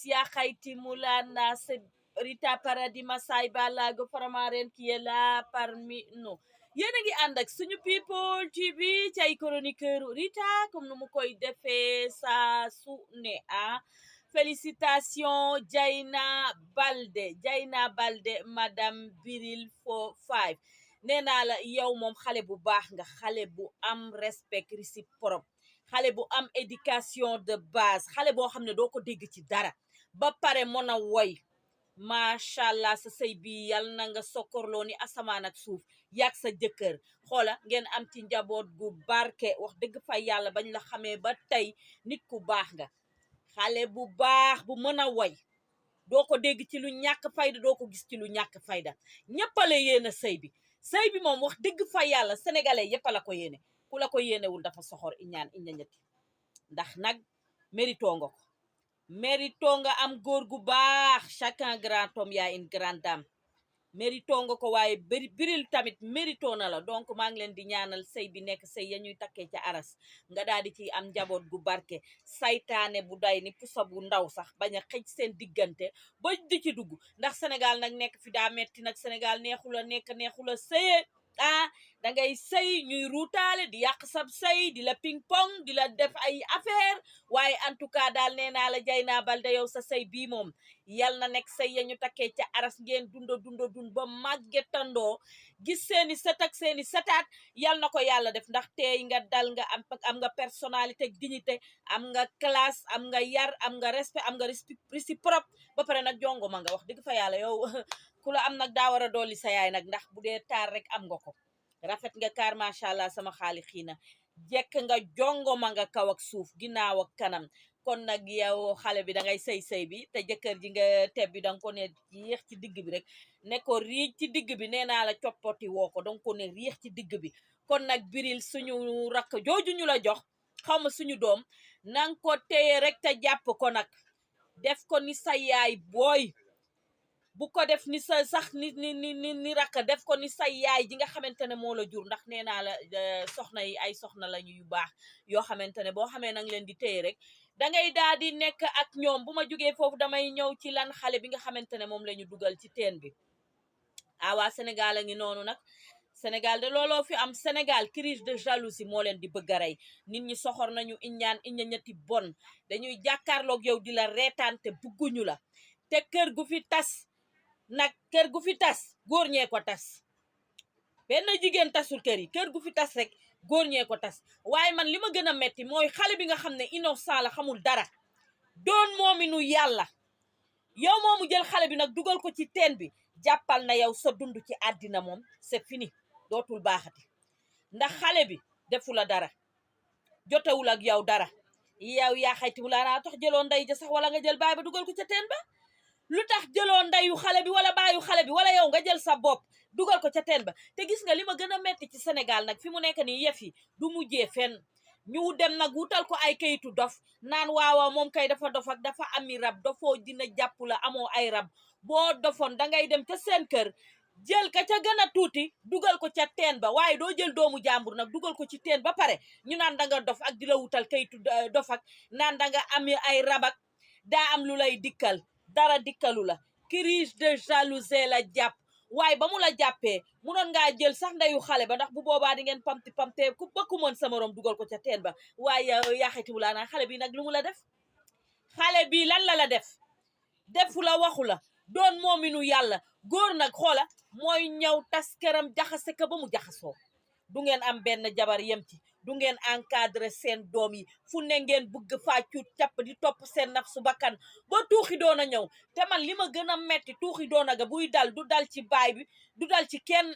ya xayti mulana se Rita Paradis Massaye Balago Faramaren qui est là parmi nous yéen a ngi ànd ak suñu people TV ci ay chroniqueur Rita comme nu mu koy defee saa su ne félicitations Dieyna Baldé madame Biril fo 5 nee naa la yow moom xale bu baax nga, xale bu am respect réciproque, xale bu am éducation de base, xale boo xam ne doo ko dégg ci dara ba pare mën a woy. macha allah sa sëy bi yal na nga sokkorloo ni asamaan ak suuf yàgg sa jëkkër xoola ngeen am ci njaboot gu barke. wax dëgg fa yàlla bañ la xamee ba tey nit ku baax nga, xale bu baax bu mën a woy, doo ko dégg ci lu ñàkk fayda, doo ko gis ci lu ñàkk fayda. ñëppale yéene sëy bi moom wax dëgg fa yàlla sénégalais yépp la ko yéene, ku la ko yéenewul dafa soxor iñaan iñañati. ndax nag mérito nga am góor gu baax. chacun grand homme y a une grande dame. mérito nga ko, waaye Biril tamit mérito na la. donc maa ngi leen di ñaanal sëy bi nekk sëy ya ñuy takkee ca aras nga daal di ci am njaboot gu barke. saytaane bu day ni pusa bu ndaw sax bañ a xëj seen diggante ba di ci dugg. ndax Sénégal nag nekk fi daa metti nag. Sénégal neexula nekk neexula sëyee dangay sëy ñuy ruutaale di yàq sab sëy di la ping pong di la def ay affaire. waaye en tout cas daal nee naa la Dieyna Baldé yow sa sëy bii moom yal na nekk sëy ya ñu takkee ca aras ngeen dund ba màggetandoo gis seeni sët ak seeni sëtaat. yal na ko yàlla def ndax tey nga dal nga am nga personnalité ak dignité, am nga classe, am nga yar, am nga respect, am nga réciproque ba pare nag jongo ma nga. wax dëgg fa yàlla yow ku la am nag daa war a dolli sa yaay nag, ndax bu dee taar rek am nga ko. rafet nga kaar macha allah sama xaali xiina, jekk nga jongo ma nga kaw ak suuf ginnaaw ak kanam. kon nag yow xale bi dangay sëy bi te jëkkër ji nga tebbi danga ko ne riix ci digg bi rek, ne ko riix ci digg bi. nee naa la coppoti woo ko, danga ko ne riix ci digg bi. kon nag Biril suñu rakk jooju ñu la jox, xawma suñu doom, nanga ko téye rek te jàpp ko nag, def ko ni sa yaay booy. bu ko def ni sa sax ni rakk, def ko ni sa yaay ji nga xamante ne moo la jur. ndax nee naa la soxna yi ay soxna lañu yu baax yoo xamante ne boo xamee nang leen di téye rek dangay daal di nekk ak ñoom. bu ma jógee foofu damay ñëw ci lan xale bi nga xamante ne moom la ñu dugal ci teen bi. waa Sénégal a ngi noonu nag. Sénégal de looloo fi am. Sénégal crise de jalousie moo leen di bëgg a rey. nit ñi soxor nañu iñaan ñetti bon, dañuy jàkkaarloog yow di la reetaan te bugguñu la. te kër gu fi tas nag, kër gu fi tas góor ñee ko tas. benn jigéen tasul kër gu fi tas rek góor ñee ko tas. waaye man li ma gën a metti mooy xale bi nga xam ne innocent la, xamul dara, doon moominu yàlla. yow moomu jël xale bi nag dugal ko ci teen bi, jàppal na yow sa dund ci àddina moom c'est fini, dootul baaxati. ndax xale bi defu la dara, jotewul ak yow dara. yow yaa xayti mu laa tax jëloo ndey ja sax, wala nga jël baay ba dugal ko ca teen ba. lu tax jëloo ndeyu xale bi wala baayu xale bi, wala yow nga jël sa bopp dugal ko ca teen ba. te gis nga li ma gën a metti ci Sénégal nag fi mu nekk nii yëf yi du mujjee fenn. ñu dem nag wutal ko ay kayitu dof naan waawaaw moom kay dafa dof ak dafa ami rab. dofoo dina jàpp la, amoo ay rab. boo dofoon dangay dem ca seen kër jël ka ca gën a tuuti dugal ko ca teen ba, waaye doo jël doomu jàmbur nag dugal ko ci teen ba pare ñu naan danga dof ak di la wutal kayitu dof ak naan danga ami ay rab ak daa am lu lay dikkal. dara dikkalu la. crise de jalousie la jàpp. waaye ba mu la jàppee munoon ngaa jël sax ndeyu xale ba, ndax bu boobaa di ngeen pamte ku ba ku mën sa morom dugal ko ca teen ba. waaye yaaxetiwu laa naa xale bi nag lu mu la def. xale bi lan la def. defu la waxu la, doon moominu yàlla. góor nag xoola mooy ñëw tas këram jaxase ka ba mu jaxasoo. du ngeen am benn jabar yem ci, du ngeen encadré seen doom yi, fu ne ngeen bëgg fàccut capp di topp seen naf su bakkan ba tuuxi doon a ñëw. te man li ma gën a metti tuuxi doon a ga buy dal du dal ci baay bi, du dal ci kenn,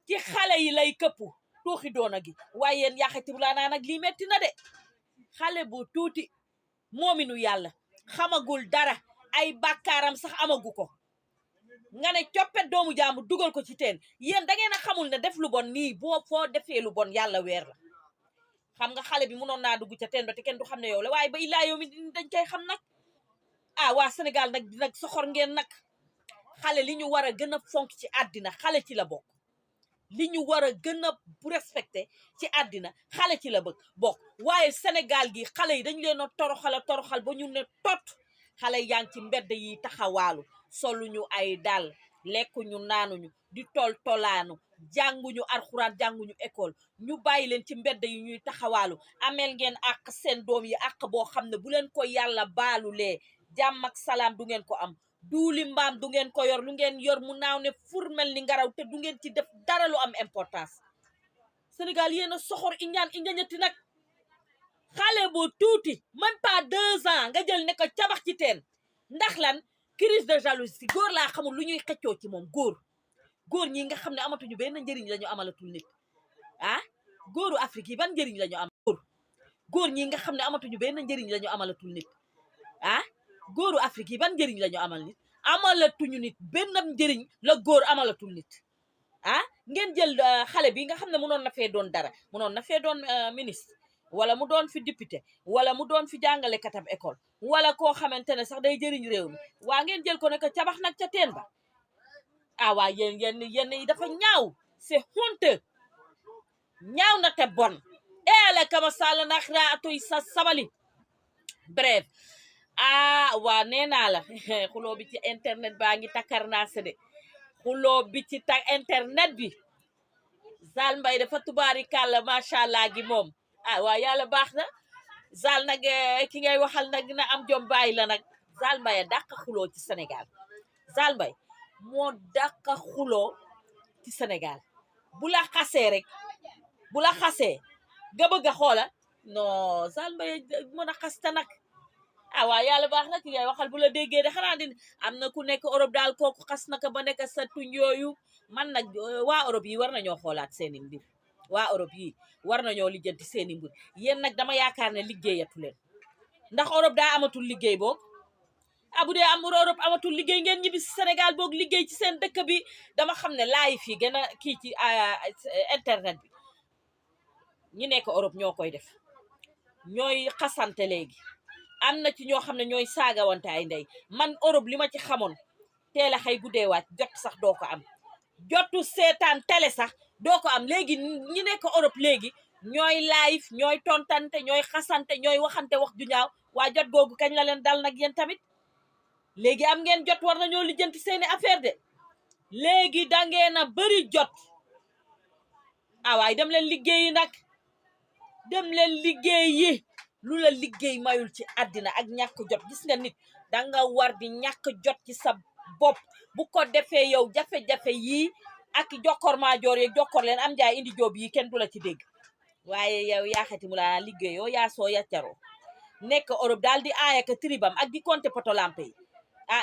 ci xale yi lay këppu tuuxi doon a gi. waaye yéen yaxeti bu laa naa nag lii metti na de. xale bu tuuti moominu yàlla, xamagul dara, ay bàkkaaram sax amagu ko, nga ne coppet doomu jaamu dugal ko ci teen. yéen da ngeen a xamul ne def lu bon nii boo foo defee lu bon yàlla weer la. xam nga xale bi mënoon naa dugg ca teen ba te kenn du xam ne yow la, waaye ba illaa yow mi dañ koy xam nag. waa Sénégal nag soxor ngeen nag. xale li ñu war a gën a fonk ci àddina xale ci la bokk. li ñu war a gën a respecté ci àddina xale ci la bokk. waaye Sénégal gi xale yi dañu leen a toroxal ba ñu ne tot xale yaa ngi ci mbedd yi taxawaalu soluñu ay dal lekkuñu naanuñu di tolaanu jànguñu alxuraan jànguñu école ñu bàyyi leen ci mbedd yi ñuy taxawaalu ameel ngeen àq seen doom yi àq boo xam ne bu leen ko yàlla baalulee jàmm ak salaam du ngeen ko am duuli mbaam du ngeen ko yor lu ngeen yor mu naaw ne furmel ni ngaraw te du ngeen ci def dara lu am importance Sénégal yéen a soxor iñañati nag xale bu tuuti même pas 2 ans nga jël ne ko cabax ci teen ndax lan crise de jalousie góor laa xamul lu ñuy xëccoo ci moom góor ñi nga xam ne amatuñu benn njëriñ la ñu amalatul nit ah góoru Afrique yi ban njëriñ la ñu am góor ñi nga xam ne amatuñu benn njëriñ la ñu amalatul nit ah góoru Afrique yi ban njëriñ la ñu amal nit amalatuñu nit benn njëriñ la góor amalatul nit ah ngeen jël xale bi nga xam ne mënoon na fee doon dara mënoon na fee doon ministre wala mu doon fi député wala mu doon fi jàngalekatam école wala koo xamante ne sax day jëriñ réew mi waa ngeen jël ko ne ko cabax nag ca teen ba ah waa yéen yi dafa ñaaw c'est honteux ñaaw na te bon eele kama sall nax raatoy sa sabali bref waa nee naa la xuloo bi ci internet baa ngi takkar naa se de xuloo bi ci internet bi Zal Mbaye dafa tubaari kàlla macha allah gi moom waa yàlla baax na Zal nag ki ngay waxal nag na am jom bàyyi la nag Zal Mbaye dàq xuloo ci Sénégal Zal Mbaye moo dàq xuloo ci Sénégal bu la xasee rek bu la xasee nga bëgg a xoola non Zal Mbaye mën a xasta nag waa yàlla baax na ki ngay waxal bu la déggee de xanaa di am na ku nekk Europe daal kooku xas naka ba nekk sa tuñ yooyu man nag waa Europe yi war nañoo xoolaat seeni mbir waa Europe yi war nañoo lijjanti seeni mbir yéen nag dama yaakaar ne liggéeyatu leen ndax Europe daa amatul liggéey boog bu dee am Europe amatul liggéey ngeen ñibbi si Sénégal boog liggéey ci seen dëkk bi dama xam ne laay fii gën a kii ci internet bi ñi nekk Europe ñoo koy def ñooy xasante léegi am na ci ñoo xam ne ñooy saagawante ay ndey man Europe li ma ci xamoon teel a xëy guddee wàcc jot sax doo ko am jotu seetaan télé sax doo ko am léegi ñi nekk Europe léegi ñooy live ñooy tontante ñooy xasante ñooy waxante wax ju ñaaw waa jot googu kañ la leen dal nag yéen tamit léegi am ngeen jot war nañoo lijjanti seeni affaire de léegi dangeen a bari jot waaye dem leen liggéeyi nag dem leen liggéeyi lu la liggéey mayul ci àddina ak ñàkk jot gis nga nit danga war di ñàkk jot ci sa bopp bu ko defee yow jafe-jafe yii ak jokkoor maajoor yeeg jokkoor leen am jaay indi joob yi kenn du la ci dégg waaye yow yaaxati mu laa liggéeyoo yaa soo yaccaroo nekk Europe daal di aayaka tribam ak di compter potolampe yi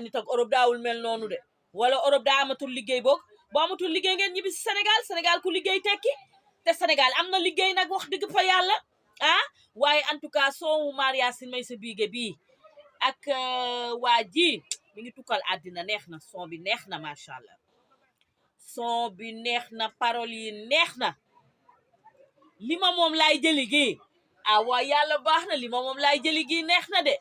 nit ak Europe daawul mel noonu de wala Europe daa amatul liggéey boog boo amatul liggéey ngeen ñibbi si Sénégal ku liggéey tekki te Sénégal am na liggéey nag wax dëgg fa yàlla waaye en tout cas soowu Maria Sin may sa biige bii ak waa ji mi ngi tukkal àddina neex na son bi neex na macha allah son bi neex na parole yi neex na li ma moom laay jëli gi waa yàlla baax na li ma moom laay jëli gi neex na de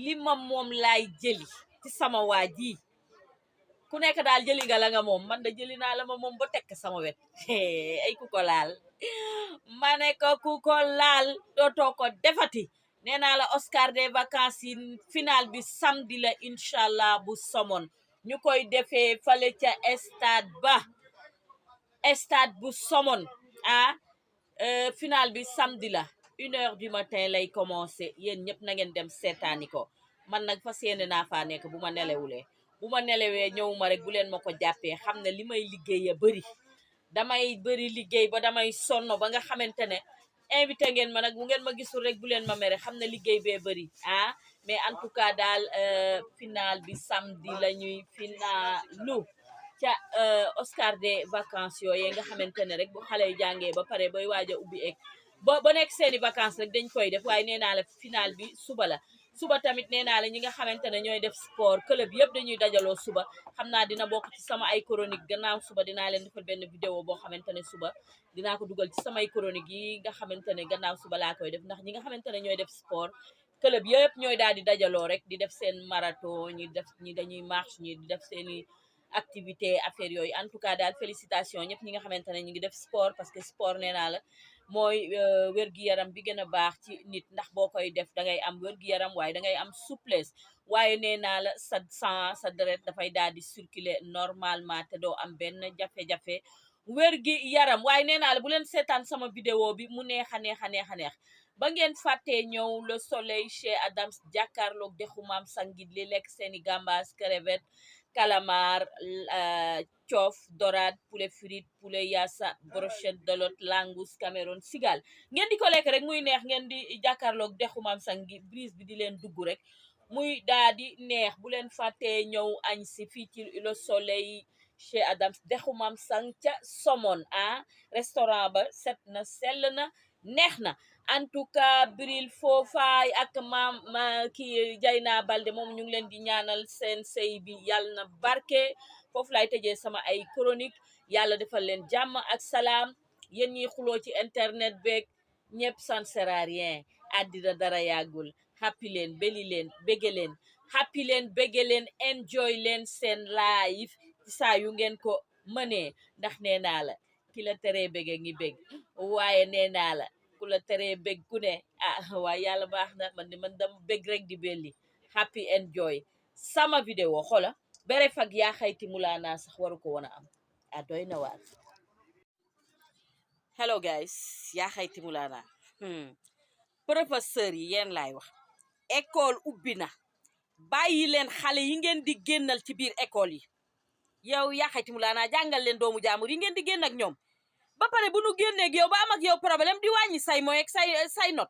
li ma moom laay jëli ci sama waa ji ku nekk daal jëli nga la nga moom man da jëli naa la ma moom ba tekk sama wet ay ku ko laal ma ne ko ku ko laal dootoo ko defati nee naa la Oscar des vacances yi final bi samedi la inchallah bu somon ñu koy defee fale ca stade bu somon final bi samedi la 1h du matin lay commencé yéen ñëpp na ngeen dem seetaani ko man nag fas yéene naa faa nekk bu ma nelewulee bu ma nelewee ñëwuma rek bu leen ma ko jàppee xam ne li may liggéey a bëri damay bëri liggéey ba damay sonn ba nga xamante ne invité ngeen ma nag bu ngeen ma gisul rek bu leen ma mere xam ne liggéey bee bëri mais en tout cas daal final bi samedi la ñuy finalu ca Oscar des vacances yooyu nga xamante ne rek bu xale yi jàngee ba pare bay waaj a ubbi ek ba nekk seeni vacances rek dañ koy def waaye nee naa la final bi suba la suba tamit nee naa la ñi nga xamante ne ñooy def sport club yëpp dañuy dajaloo suba xam naa dina bokk ci sama ay chronique gannaaw suba dinaa leen defal benn vidéo boo xamante ne suba dinaa ko dugal ci samay chronique yi nga xamante ne gannaaw suba laa koy def ndax ñi nga xamante ne ñooy def sport club yëpp ñooy daal di dajaloo rek di def seen marathon ñi dañuy marche ñi di def seeni activité affaire yooyu en tout cas daal félicitation ñëpp ñi nga xamante ne ñu ngi def sport parce que sport nee naa la mooy wér-gi-yaram bi gën a baax ci nit ndax boo koy def da ngay am wér-gi-yaram waaye da ngay am souplesse waaye nee naa la sa sang sa deret dafay daal di circuler normalement te doo am benn jafe-jafe wér-gi-yaram waaye nee naa la bu leen seetaan sama vidéo bi mu neex a neex a neex a neex ba ngeen fàttee ñëw le soleil chez Adams jàkkaarloog dexu maam sangit li lekk seeni gambas crevette calamar coof dorade poulet frite poulet yassa brochette de lot langous cameroun sigal ngeen di ko lekk rek muy neex ngeen di jàkkaarloog dexu maam sangi brise bi di leen dugg rek muy daa di neex bu leen fàttee ñëw añ si fii ci le soleil chez Adams dexu maam sang ca Somone restaurant ba set na sell na neex na en tout cas Bril Fofay ak maam ki Jayna Balde moom ñu ngi leen di ñaanal seen sëy bi yàlla na barke foofu lay tëjee sama ay chronique yàlla defal leen jàmm ak salaam yéen ñiy xuloo ci internet beeg ñëpp ça ne sert à rien àddina dara yàggul happy leen beli leen bége leen happy leen bége leen enjoy leen seen life saa yu ngeen ko mënee ndax nee naa la ki la teree bége ngi bég waaye nee naa la ku la teree bég ku ne waaye yàlla baax na man dama bég rek di belli happy enjoy sama vidéo xola bere fag yaa xayti mulaana sax waru ko woon a am doy na waar hello guys yaa xayti mulaana professeur yi yéen laay wax école ubbi na bàyyi leen xale yi ngeen di génnal ci biir école yi yow yaa xayti mulaana jàngal leen doomu jaamur yi ngeen di génn ak ñoom ba pare bu nu génneeg yow ba am ak yow problème di wàññi say mooy ak say not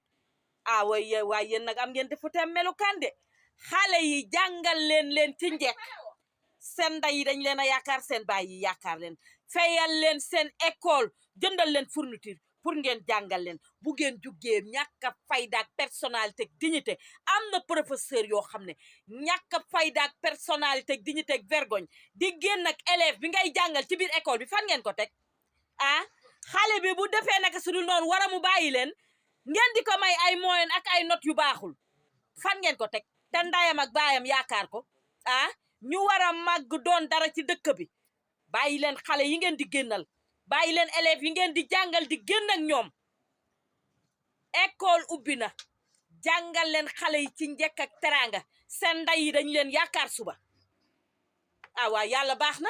waay yéen nag am ngeen defu te melukaan de xale yi jàngal leen ci njekk seen ndey yi dañ leen a yaakaar seen baay yi yaakaar leen fayal leen seen école jëndal leen fourniture pour ngeen jàngal leen bu ngeen juggee ñàkk a fayda ak personnalité ak dignité am na professeur yoo xam ne ñàkk a fayda ak personnalité ak dignité ak vergogne di génn ak élève bi ngay jàngal ci biir école bi fan ngeen ko teg xale bi bu defee naka su dul noonu war a mu bàyyi leen ngeen di ko may ay moyen ak ay notes yu baaxul fan ngeen ko teg te ndayam ak baayam yaakaar ko ñu war a màgg doon dara ci dëkk bi bàyyi leen xale yi ngeen di génnal bàyyi leen élèves yi ngeen di jàngal di génn ak ñoom école ubbi na jàngal leen xale yi ci njëkk ak teraanga seen ndey yi dañ leen yaakaar suba waaw yàlla baax na